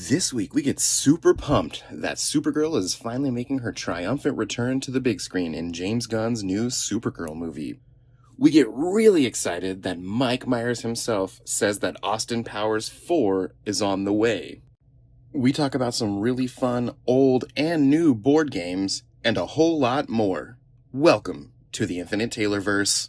This week, we get super pumped that Supergirl is finally making her triumphant return to the big screen in James Gunn's new Supergirl movie. We get really excited that Mike Myers himself says that Austin Powers 4 is on the way. We talk about some really fun old and new board games and a whole lot more. Welcome to the Infinite Taylorverse.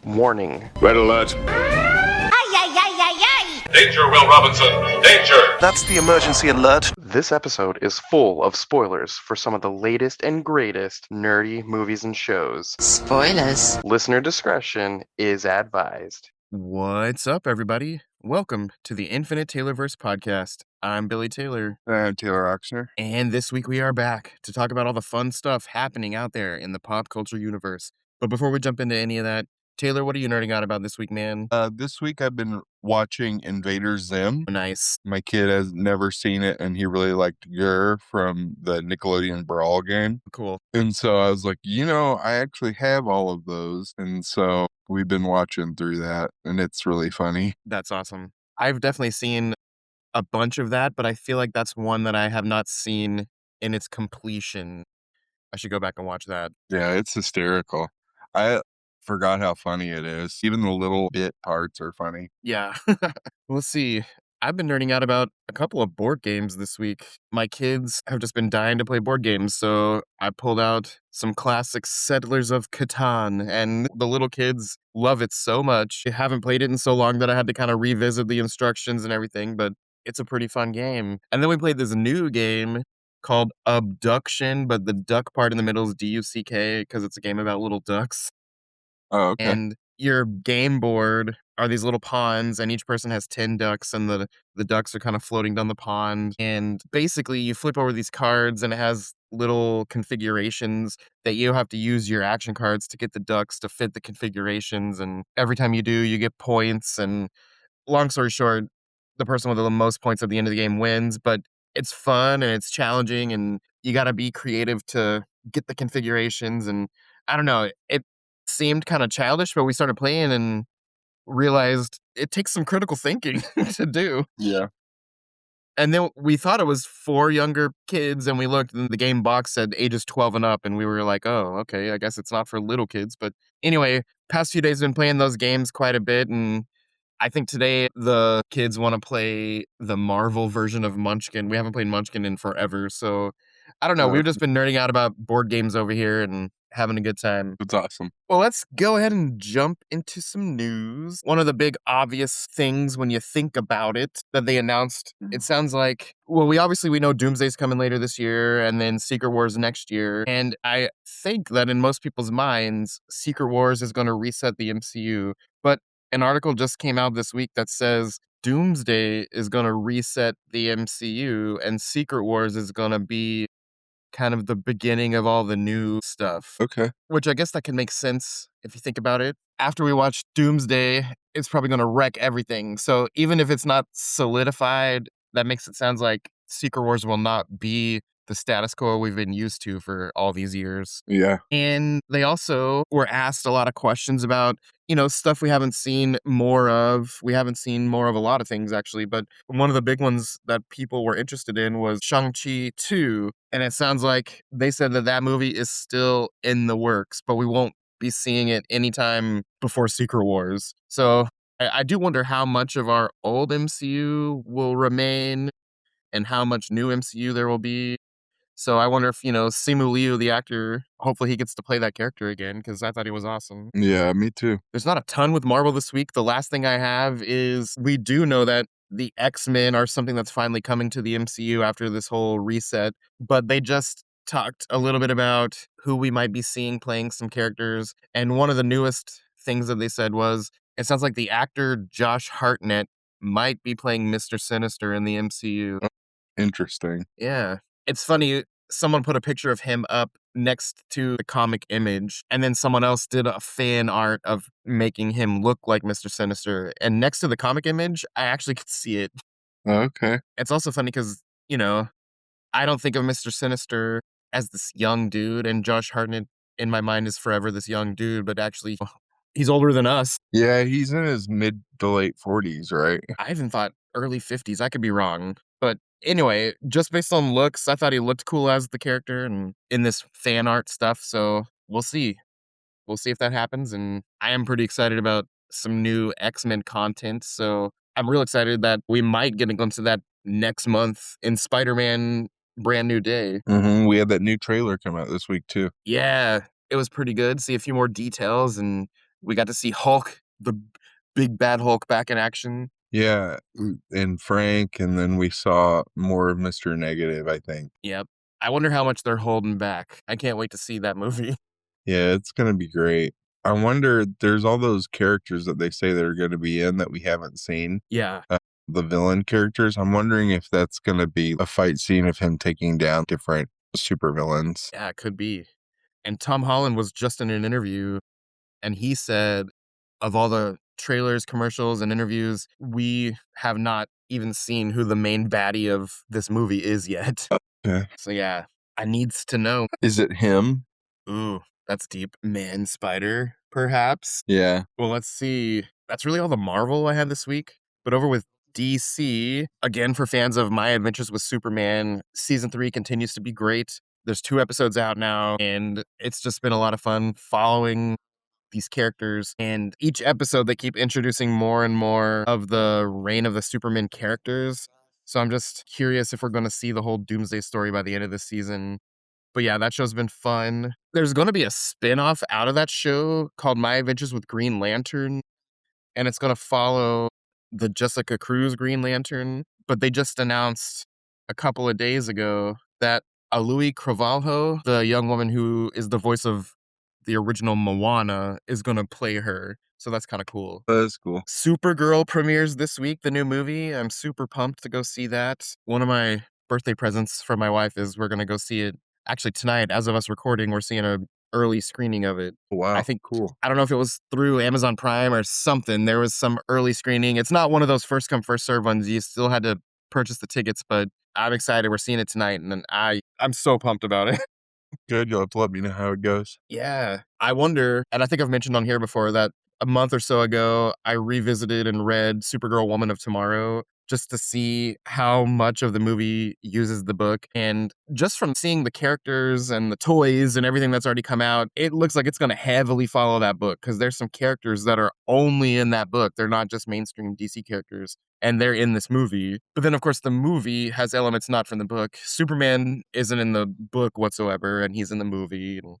Warning. Red alert. Danger, Will Robinson! Danger! That's the emergency alert. This episode is full of spoilers for some of the latest and greatest nerdy movies and shows. Spoilers. Listener discretion is advised. What's up, everybody? Welcome to the Infinite Taylorverse podcast. I'm Billy Taylor. I'm Taylor Oxner. And this week we are back to talk about all the fun stuff happening out there in the pop culture universe. But before we jump into any of that, Taylor, what are you nerding out about this week, man? This week I've been watching Invader Zim. Nice. My kid has never seen it, and he really liked Gur from the Nickelodeon Brawl game. Cool. And so I was like, I actually have all of those. And so we've been watching through that, and it's really funny. That's awesome. I've definitely seen a bunch of that, but I feel like that's one that I have not seen in its completion. I should go back and watch that. Yeah, it's hysterical. I forgot how funny it is. Even the little bit parts are funny. Yeah. Let's see. I've been nerding out about a couple of board games this week. My kids have just been dying to play board games, so I pulled out some classic Settlers of Catan, and the little kids love it so much. I haven't played it in so long that I had to kind of revisit the instructions and everything, but it's a pretty fun game. And then we played this new game called Abduction, but the duck part in the middle is D-U-C-K because it's a game about little ducks. Oh, okay. And your game board are these little ponds, and each person has 10 ducks, and the ducks are kind of floating down the pond. And basically, you flip over these cards, and it has little configurations that you have to use your action cards to get the ducks to fit the configurations. And every time you do, you get points. And long story short, the person with the most points at the end of the game wins. But it's fun, and it's challenging, and you got to be creative to get the configurations. And I don't know, it seemed kind of childish, but we started playing and realized it takes some critical thinking to do. Yeah. And then we thought it was for younger kids, and we looked, and the game box said ages 12 and up, and we were like, oh, okay, I guess it's not for little kids. But anyway, past few days I've been playing those games quite a bit, and I think today the kids want to play the Marvel version of Munchkin. We haven't played Munchkin in forever, so I don't know. We've just been nerding out about board games over here and having a good time. It's awesome. Well, let's go ahead and jump into some news. One of the big obvious things when you think about it that they announced, it sounds like, well, we know Doomsday's coming later this year and then Secret Wars next year. And I think that in most people's minds, Secret Wars is going to reset the MCU. But an article just came out this week that says Doomsday is going to reset the MCU and Secret Wars is going to be kind of the beginning of all the new stuff. Okay. Which I guess that can make sense if you think about it. After we watch Doomsday, it's probably going to wreck everything. So even if it's not solidified, that makes it sound like Secret Wars will not be the status quo we've been used to for all these years. Yeah. And they also were asked a lot of questions about, stuff we haven't seen more of. We haven't seen more of a lot of things, actually. But one of the big ones that people were interested in was Shang-Chi 2. And it sounds like they said that movie is still in the works, but we won't be seeing it anytime before Secret Wars. So I do wonder how much of our old MCU will remain and how much new MCU there will be. So I wonder if, Simu Liu, the actor, hopefully he gets to play that character again, because I thought he was awesome. Yeah, me too. There's not a ton with Marvel this week. The last thing I have is we do know that the X-Men are something that's finally coming to the MCU after this whole reset, but they just talked a little bit about who we might be seeing playing some characters. And one of the newest things that they said was, it sounds like the actor Josh Hartnett might be playing Mr. Sinister in the MCU. Interesting. Yeah. It's funny, someone put a picture of him up next to the comic image, and then someone else did a fan art of making him look like Mr. Sinister, and next to the comic image, I actually could see it. Okay. It's also funny because I don't think of Mr. Sinister as this young dude, and Josh Hartnett in my mind is forever this young dude, but actually, he's older than us. Yeah, he's in his mid to late 40s, right? I even thought early 50s. I could be wrong. But anyway, just based on looks, I thought he looked cool as the character and in this fan art stuff. So we'll see. We'll see if that happens. And I am pretty excited about some new X-Men content. So I'm real excited that we might get a glimpse of that next month in Spider-Man Brand New Day. We had that new trailer come out this week too. Yeah, it was pretty good. See a few more details, and we got to see Hulk, the big bad Hulk, back in action. Yeah, and Frank, and then we saw more of Mr. Negative, I think. Yep. I wonder how much they're holding back. I can't wait to see that movie. Yeah, it's gonna be great. I wonder, there's all those characters that they say that are gonna be in that we haven't seen, Yeah. the villain characters. I'm wondering if that's gonna be a fight scene of him taking down different supervillains. Yeah, it could be. And Tom Holland was just in an interview, and he said, of all the trailers, commercials, and interviews, we have not even seen who the main baddie of this movie is yet. Okay. So yeah, I needs to know. Is it him? Ooh, that's deep. Man Spider, perhaps? Yeah. Well, let's see. That's really all the Marvel I had this week. But over with DC, again, for fans of My Adventures with Superman, season 3 continues to be great. There's 2 episodes out now, and it's just been a lot of fun following these characters. And each episode, they keep introducing more and more of the reign of the Superman characters. So I'm just curious if we're going to see the whole Doomsday story by the end of this season. But yeah, that show's been fun. There's gonna be a spin-off out of that show called My Adventures with Green Lantern, and it's gonna follow the Jessica Cruz Green Lantern, but they just announced a couple of days ago that Alui Cravalho, the young woman who is the voice of the original Moana, is gonna play her. So that's kinda cool. That's cool. Supergirl premieres this week, the new movie. I'm super pumped to go see that. One of my birthday presents for my wife is we're gonna go see it. Actually, tonight, as of us recording, we're seeing an early screening of it. I Wow, think cool. I don't know if it was through Amazon Prime or something. There was some early screening. It's not one of those first come first serve ones. You still had to purchase the tickets, but I'm excited. We're seeing it tonight, and I'm so pumped about it. Good, you'll have to let me know how it goes. Yeah. I wonder, and I think I've mentioned on here before that a month or so ago, I revisited and read Supergirl Woman of Tomorrow just to see how much of the movie uses the book. And just from seeing the characters and the toys and everything that's already come out, it looks like it's going to heavily follow that book because there's some characters that are only in that book. They're not just mainstream DC characters. And they're in this movie. But then, of course, the movie has elements not from the book. Superman isn't in the book whatsoever, and he's in the movie. And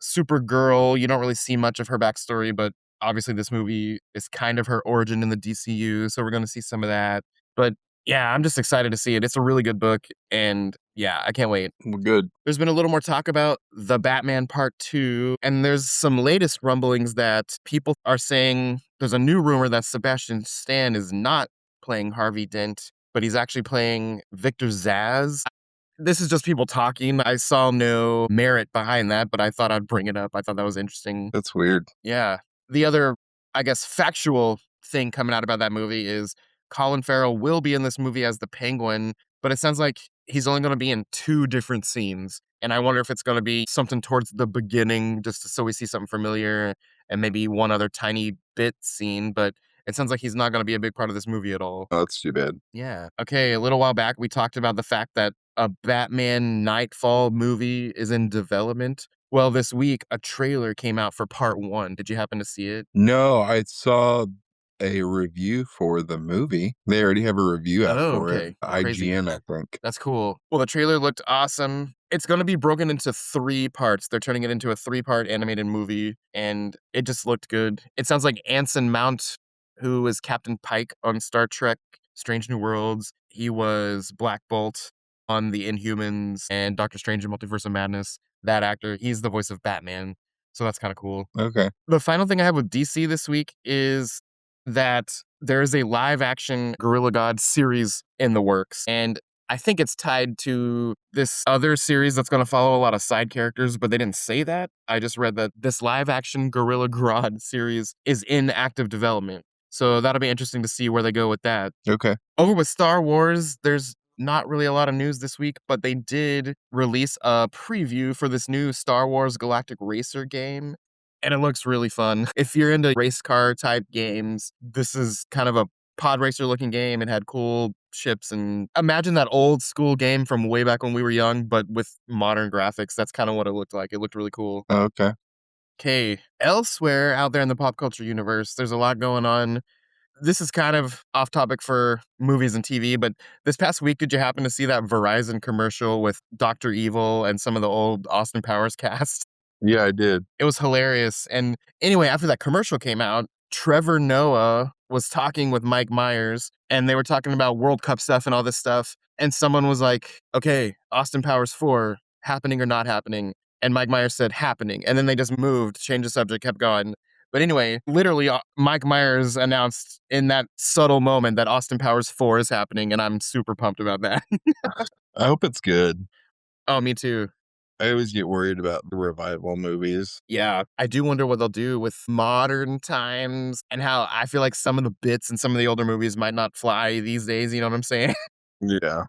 Supergirl, you don't really see much of her backstory, but obviously this movie is kind of her origin in the DCU, so we're going to see some of that. But yeah, I'm just excited to see it. It's a really good book, and yeah, I can't wait. Well, good. There's been a little more talk about The Batman Part 2, and there's some latest rumblings that people are saying there's a new rumor that Sebastian Stan is not playing Harvey Dent, but he's actually playing Victor Zsasz. This is just people talking. I saw no merit behind that, but I thought I'd bring it up. I thought that was interesting. That's weird. Yeah. The other, I guess, factual thing coming out about that movie is Colin Farrell will be in this movie as the Penguin, but it sounds like he's only going to be in 2 different scenes. And I wonder if it's going to be something towards the beginning, just so we see something familiar, and maybe one other tiny bit scene. But it sounds like he's not going to be a big part of this movie at all. Oh, that's too bad. Yeah. Okay, a little while back, we talked about the fact that a Batman Nightfall movie is in development. Well, this week, a trailer came out for part 1. Did you happen to see it? No, I saw a review for the movie. They already have a review out Oh, for it. okay. Crazy. IGN, I think. That's cool. Well, the trailer looked awesome. It's going to be broken into 3 parts. They're turning it into a 3-part animated movie, and it just looked good. It sounds like Anson Mount, who was Captain Pike on Star Trek Strange New Worlds. He was Black Bolt on The Inhumans and Doctor Strange in Multiverse of Madness. That actor, he's the voice of Batman. So that's kind of cool. Okay. The final thing I have with DC this week is that there is a live action Gorilla God series in the works. And I think it's tied to this other series that's gonna follow a lot of side characters, but they didn't say that. I just read that this live action Gorilla Grodd series is in active development. So that'll be interesting to see where they go with that. Okay. Over with Star Wars, there's not really a lot of news this week, but they did release a preview for this new Star Wars Galactic Racer game, and it looks really fun. If you're into race car type games, this is kind of a pod racer looking game. It had cool ships, and imagine that old school game from way back when we were young, but with modern graphics. That's kind of what it looked like. It looked really cool. Okay. Okay, elsewhere out there in the pop culture universe, there's a lot going on. This is kind of off topic for movies and TV, but this past week, did you happen to see that Verizon commercial with Dr. Evil and some of the old Austin Powers cast? Yeah, I did. It was hilarious. And anyway, after that commercial came out, Trevor Noah was talking with Mike Myers and they were talking about World Cup stuff and all this stuff. And someone was like, okay, Austin Powers 4, happening or not happening? And Mike Myers said, happening. And then they just moved, changed the subject, kept going. But anyway, literally, Mike Myers announced in that subtle moment that Austin Powers 4 is happening. And I'm super pumped about that. I hope it's good. Oh, me too. I always get worried about the revival movies. Yeah, I do wonder what they'll do with modern times and how I feel like some of the bits in some of the older movies might not fly these days, you know what I'm saying? Yeah.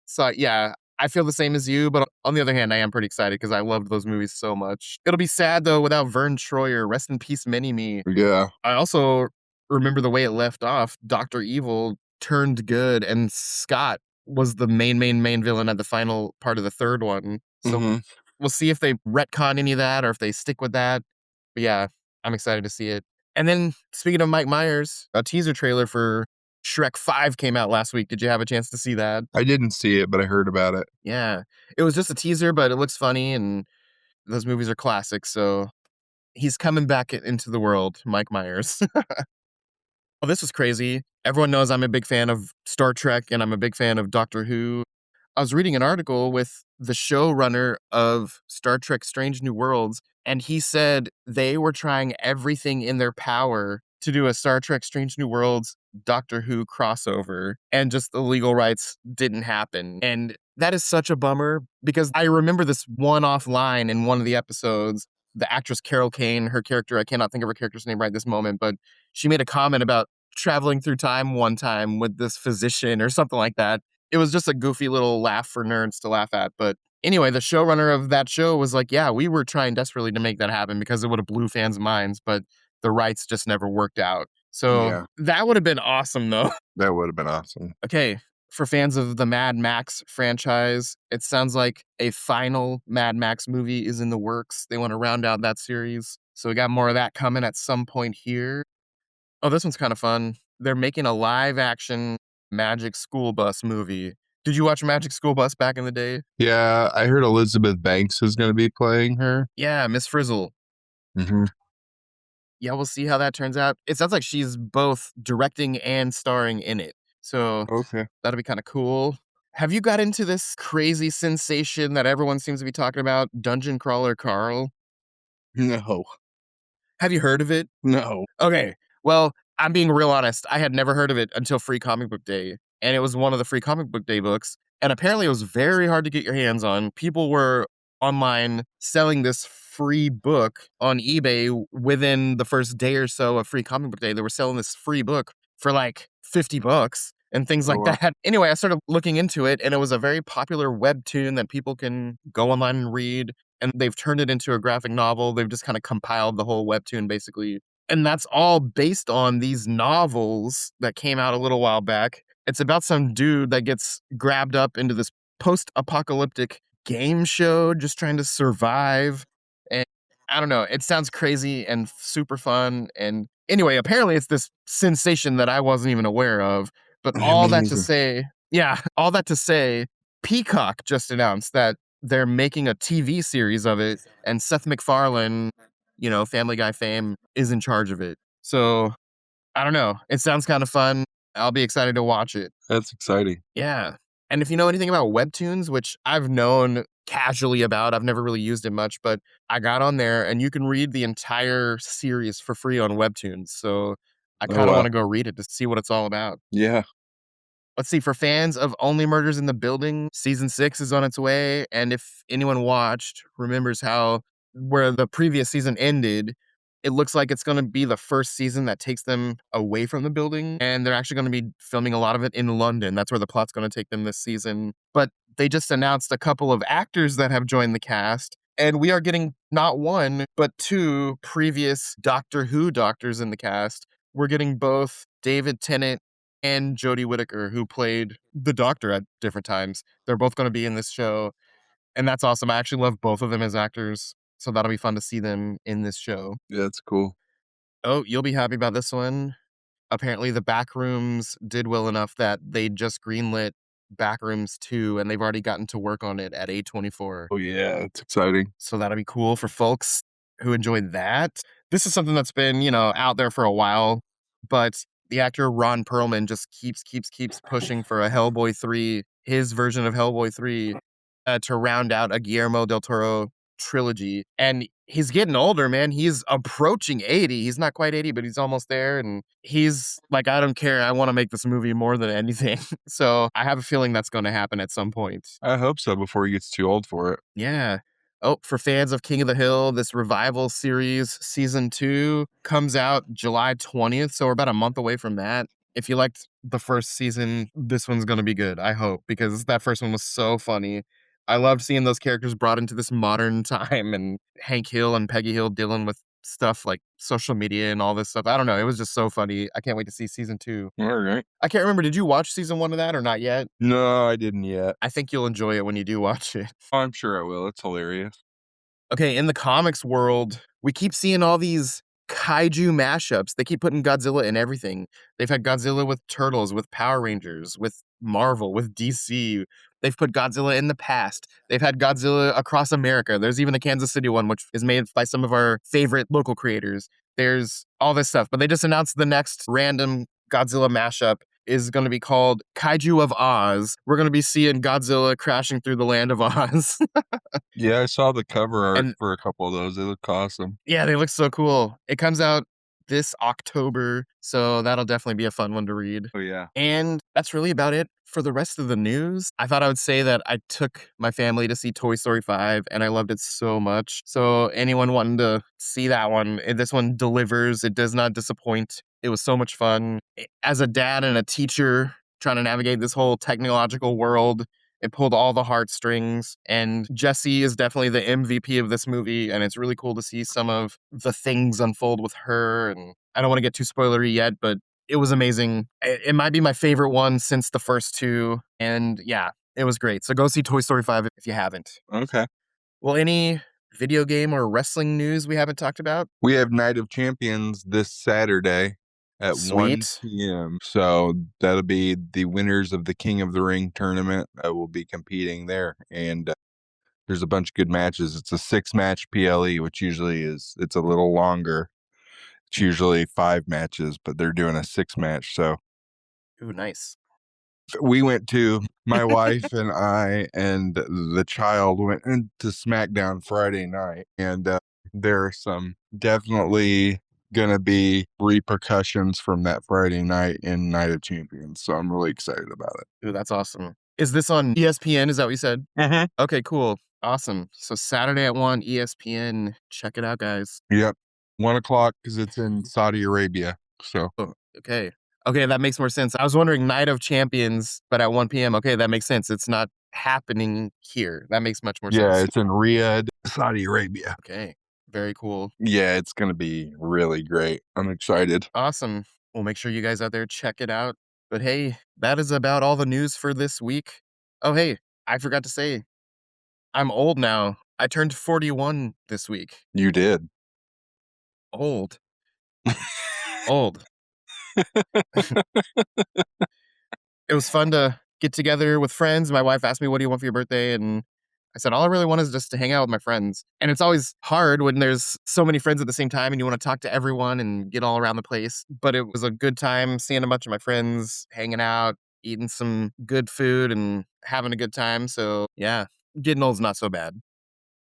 So, yeah, I feel the same as you, but on the other hand, I am pretty excited because I loved those movies so much. It'll be sad, though, without Vern Troyer. Rest in peace, Mini-Me. Yeah. I also remember the way it left off. Dr. Evil turned good, and Scott was the main villain at the final part of the third one. So Mhm. we'll see if they retcon any of that or if they stick with that. But yeah, I'm excited to see it. And then speaking of Mike Myers, a teaser trailer for Shrek 5 came out last week. Did you have a chance to see that? I didn't see it, but I heard about it. Yeah. It was just a teaser, but it looks funny and those movies are classics. So he's coming back into the world, Mike Myers. Well, this was crazy. Everyone knows I'm a big fan of Star Trek and I'm a big fan of Doctor Who. I was reading an article with the showrunner of Star Trek Strange New Worlds, and he said they were trying everything in their power to do a Star Trek Strange New Worlds Doctor Who crossover, and just the legal rights didn't happen. And that is such a bummer because I remember this one off line in one of the episodes. The actress Carol Kane, her character, I cannot think of her character's name right this moment, but she made a comment about traveling through time one time with this physician or something like that. It was just a goofy little laugh for nerds to laugh at. But anyway, the showrunner of that show was like, yeah, we were trying desperately to make that happen because it would have blew fans' minds, but the rights just never worked out. So Yeah. that would have been awesome, though. That would have been awesome. Okay, for fans of the Mad Max franchise, it sounds like a final Mad Max movie is in the works. They want to round out that series. So we got more of that coming at some point here. Oh, this one's kind of fun. They're making a live action Magic School Bus movie. Did you watch Magic School Bus back in the day? Yeah, I heard Elizabeth Banks is gonna be playing her. Yeah, Miss Frizzle. Mhm. Yeah, we'll see how that turns out. It sounds like she's both directing and starring in it. So Okay. that'll be kind of cool. Have you got into this crazy sensation that everyone seems to be talking about, Dungeon Crawler Carl? No. Have you heard of it? No. Okay. Well, I'm being real honest. I had never heard of it until Free Comic Book Day. And it was one of the Free Comic Book Day books. And apparently it was very hard to get your hands on. People were online selling this free book on eBay within the first day or so of Free Comic Book Day. They were selling this free book for like 50 bucks and things Oh, like wow. that. Anyway, I started looking into it and it was a very popular webtoon that people can go online and read. And they've turned it into a graphic novel. They've just kind of compiled the whole webtoon basically. And that's all based on these novels that came out a little while back. It's about some dude that gets grabbed up into this post-apocalyptic game show just trying to survive. And I don't know, it sounds crazy and super fun. And anyway, apparently it's this sensation that I wasn't even aware of. But Yeah, all me that to neither. say, yeah, all that to say, Peacock just announced that they're making a TV series of it, and Seth MacFarlane, Family Guy fame, is in charge of it. So I don't know. It sounds kind of fun. I'll be excited to watch it. That's exciting. Yeah. And if you know anything about webtoons, which I've known casually about, I've never really used it much, but I got on there and you can read the entire series for free on webtoons. So I Oh, kind of want wow. to go read it to see what it's all about. Yeah. Let's see, for fans of Only Murders in the Building, season 6 is on its way, and if anyone watched remembers how where the previous season ended, it looks like it's gonna be the first season that takes them away from the building, and they're actually gonna be filming a lot of it in London. That's where the plot's gonna take them this season. But they just announced a couple of actors that have joined the cast, and we are getting not one, but two previous Doctor Who doctors in the cast. We're getting both David Tennant and Jodie Whittaker, who played the Doctor at different times. They're both gonna be in this show, and that's awesome. I actually love both of them as actors, so that'll be fun to see them in this show. Yeah, that's cool. Oh, you'll be happy about this one. Apparently, the Backrooms did well enough that they just greenlit Backrooms 2, and they've already gotten to work on it at A24. Oh, yeah, it's exciting. So that'll be cool for folks who enjoyed that. This is something that's been, out there for a while, but the actor Ron Perlman just keeps pushing for a Hellboy 3, his version of Hellboy 3, to round out a Guillermo del Toro trilogy. And he's getting older, man. He's approaching 80. He's not quite 80, but he's almost there. And he's like, I don't care. I want to make this movie more than anything. So I have a feeling that's going to happen at some point. I hope so before he gets too old for it. Yeah. Oh, for fans of King of the Hill, this revival series season 2 comes out July 20th, so we're about a month away from that. If you liked the first season, this one's going to be good, I hope, because that first one was so funny. I loved seeing those characters brought into this modern time and Hank Hill and Peggy Hill dealing with stuff like social media and all this stuff. I don't know, it was just so funny. I can't wait to see season 2. All right. I can't remember, did you watch season 1 of that or not yet? No, I didn't yet. I think you'll enjoy it when you do watch it. I'm sure I will. It's hilarious. Okay, in the comics world, we keep seeing all these kaiju mashups. They keep putting Godzilla in everything. They've had Godzilla with Turtles, with Power Rangers, with Marvel, with DC. They've put Godzilla in the past. They've had Godzilla across America. There's even the Kansas City one, which is made by some of our favorite local creators. There's all this stuff, but they just announced the next random Godzilla mashup is going to be called Kaiju of Oz. We're going to be seeing Godzilla crashing through the land of Oz. Yeah, I saw the cover art And for a couple of those. They look awesome. yeah, they look so cool. It comes out this October, so that'll definitely be a fun one to read. Oh, yeah. And that's really about it for the rest of the news. I thought I would say that I took my family to see Toy Story 5, and I loved it so much. So anyone wanting to see that one, this one delivers. It does not disappoint. It was so much fun. As a dad and a teacher trying to navigate this whole technological world, it pulled all the heartstrings, and Jessie is definitely the MVP of this movie, and it's really cool to see some of the things unfold with her. And I don't want to get too spoilery yet, but it was amazing. It might be my favorite one since the first two, and yeah, it was great. So go see Toy Story 5 if you haven't. Okay. Well, any video game or wrestling news we haven't talked about? We have Night of Champions this Saturday at 1 Sweet. p.m. So that'll be the winners of the King of the Ring tournament will be competing there. And there's a bunch of good matches. It's a 6-match PLE, which usually it's a little longer. It's usually 5 matches, but they're doing a 6-match. So Ooh, nice. we went to, my wife and I and the child went into SmackDown Friday night, and there are some definitely gonna be repercussions from that Friday night in Night of Champions, so I'm really excited about it. Ooh, that's awesome. Is this on ESPN? Is that what you said? Mm-hmm. Okay, cool. Awesome. So Saturday at 1, ESPN. Check it out, guys. Yep, 1 o'clock because it's in Saudi Arabia. So Oh, okay. Okay, that makes more sense. I was wondering Night of Champions, but at 1 PM. Okay, that makes sense. It's not happening here. That makes much more yeah, sense. it's in Riyadh, Saudi Arabia. Okay, very cool. Yeah, it's gonna be really great. I'm excited. Awesome. Well, make sure you guys out there check it out. But hey, that is about all the news for this week. Oh, hey, I forgot to say, I'm old now. I turned 41 this week. You did. Old. Old. It was fun to get together with friends. My wife asked me, "What do you want for your birthday?" And I said, "All I really want is just to hang out with my friends." And it's always hard when there's so many friends at the same time and you want to talk to everyone and get all around the place. But it was a good time seeing a bunch of my friends, hanging out, eating some good food, and having a good time. So, yeah, getting old's not so bad.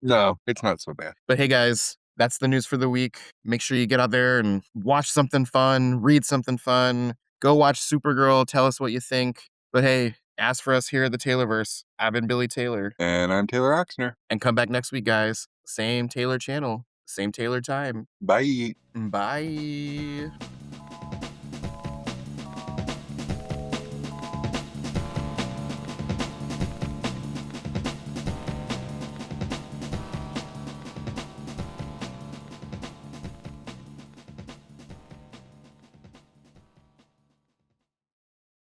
No, it's not so bad. But hey, guys, that's the news for the week. Make sure you get out there and watch something fun, read something fun, go watch Supergirl, tell us what you think. But hey, ask for us here at the Taylorverse. I've been Billy Taylor. And I'm Taylor Oxner. And come back next week, guys. Same Taylor channel, same Taylor time. Bye. Bye.